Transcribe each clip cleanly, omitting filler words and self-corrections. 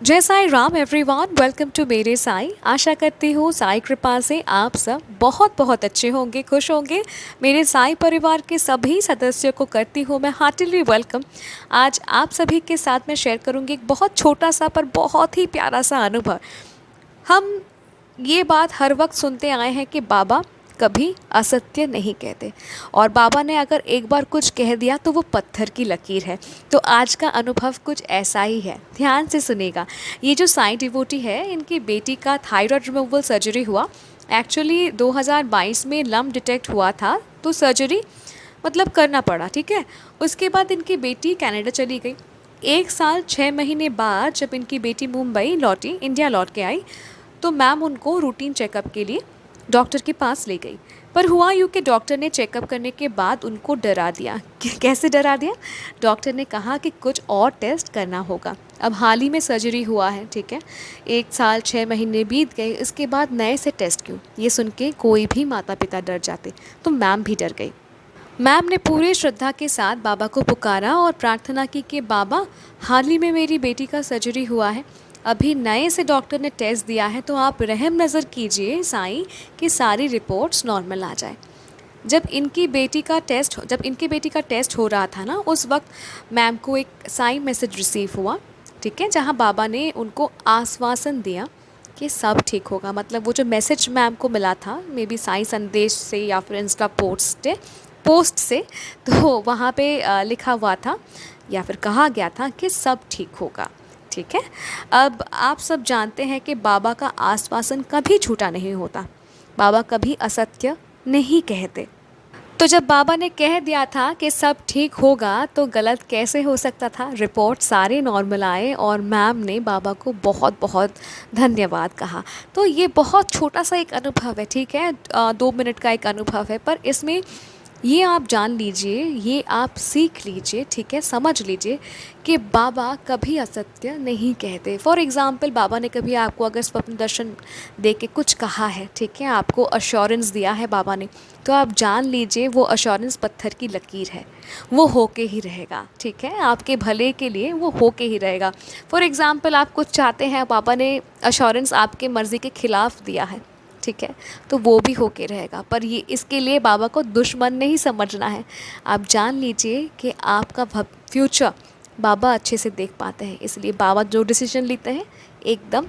जय Sai Ram everyone, welcome to मेरे साई। आशा करती हूँ साई कृपा से आप सब बहुत बहुत अच्छे होंगे, खुश होंगे। मेरे साई परिवार के सभी सदस्यों को करती हूँ मैं हार्टिली वेलकम। आज आप सभी के साथ मैं शेयर करूँगी एक बहुत छोटा सा पर बहुत ही प्यारा सा अनुभव। हम ये बात हर वक्त सुनते आए हैं कि बाबा कभी असत्य नहीं कहते, और बाबा ने अगर एक बार कुछ कह दिया तो वो पत्थर की लकीर है। तो आज का अनुभव कुछ ऐसा ही है, ध्यान से सुनेगा। ये जो साईं डिवोटी है, इनकी बेटी का थायराइड रिमूवल सर्जरी हुआ। एक्चुअली 2022 में लम्प डिटेक्ट हुआ था, तो सर्जरी मतलब करना पड़ा, ठीक है। उसके बाद इनकी बेटी कनाडा चली गई। 1 साल 6 महीने बाद जब इनकी बेटी मुंबई लौटी, इंडिया लौट के आई, तो मैम उनको रूटीन चेकअप के लिए डॉक्टर के पास ले गई। पर हुआ यूँ कि डॉक्टर ने चेकअप करने के बाद उनको डरा दिया। कैसे डरा दिया? डॉक्टर ने कहा कि कुछ और टेस्ट करना होगा। अब हाल ही में सर्जरी हुआ है, ठीक है। 1 साल 6 महीने बीत गए, इसके बाद नए से टेस्ट क्यों? ये सुन के कोई भी माता पिता डर जाते, तो मैम भी डर गई। मैम ने पूरी श्रद्धा के साथ बाबा को पुकारा और प्रार्थना की कि बाबा, हाल ही में मेरी बेटी का सर्जरी हुआ है, अभी नए से डॉक्टर ने टेस्ट दिया है, तो आप रहम नज़र कीजिए साईं कि सारी रिपोर्ट्स नॉर्मल आ जाए। जब इनकी बेटी का टेस्ट हो रहा था ना, उस वक्त मैम को एक साईं मैसेज रिसीव हुआ, ठीक है, जहाँ बाबा ने उनको आश्वासन दिया कि सब ठीक होगा। मतलब वो जो मैसेज मैम को मिला था, मे बी साईं संदेश से या फिर इंस्टा पोस्ट से, तो वहाँ पे लिखा हुआ था या फिर कहा गया था कि सब ठीक होगा, ठीक है। अब आप सब जानते हैं कि बाबा का आश्वासन कभी झूठा नहीं होता, बाबा कभी असत्य नहीं कहते। तो जब बाबा ने कह दिया था कि सब ठीक होगा, तो गलत कैसे हो सकता था? रिपोर्ट सारे नॉर्मल आए और मैम ने बाबा को बहुत बहुत धन्यवाद कहा। तो ये बहुत छोटा सा एक अनुभव है, ठीक है, 2 मिनट का एक अनुभव है, पर इसमें ये आप जान लीजिए, ये आप सीख लीजिए, ठीक है, समझ लीजिए कि बाबा कभी असत्य नहीं कहते। फॉर एग्ज़ाम्पल, बाबा ने कभी आपको अगर स्वप्न दर्शन दे के कुछ कहा है, ठीक है, आपको अश्योरेंस दिया है बाबा ने, तो आप जान लीजिए वो अश्योरेंस पत्थर की लकीर है, वो होके ही रहेगा, ठीक है, आपके भले के लिए वो होके ही रहेगा। फॉर एग्ज़ाम्पल, आप कुछ चाहते हैं, बाबा ने अश्योरेंस आपके मर्ज़ी के ख़िलाफ़ दिया है, ठीक है, तो वो भी होके रहेगा। पर ये इसके लिए बाबा को दुश्मन नहीं समझना है। आप जान लीजिए कि आपका फ्यूचर बाबा अच्छे से देख पाते हैं, इसलिए बाबा जो डिसीजन लेते हैं एकदम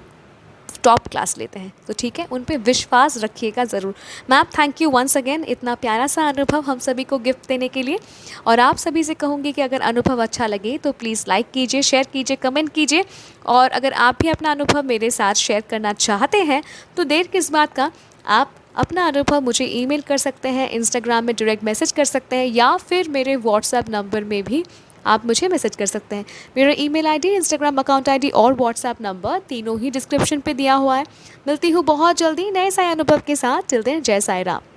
टॉप क्लास लेते हैं। तो ठीक है, उन पे विश्वास रखिएगा ज़रूर। Ma'am, thank you once again, इतना प्यारा सा अनुभव हम सभी को गिफ्ट देने के लिए। और आप सभी से कहूँगी कि अगर अनुभव अच्छा लगे तो प्लीज़ लाइक कीजिए, शेयर कीजिए, कमेंट कीजिए। और अगर आप भी अपना अनुभव मेरे साथ शेयर करना चाहते हैं तो देर किस बात का, आप अपना अनुभव मुझे ईमेल कर सकते हैं, इंस्टाग्राम में डायरेक्ट मैसेज कर सकते हैं, या फिर मेरे व्हाट्सएप नंबर में भी आप मुझे मैसेज कर सकते हैं। मेरा email ID, Instagram account ID और व्हाट्सएप नंबर तीनों ही डिस्क्रिप्शन पे दिया हुआ है। मिलती हूँ बहुत जल्दी नए साए अनुभव के साथ। टिल देन, जय साई राम।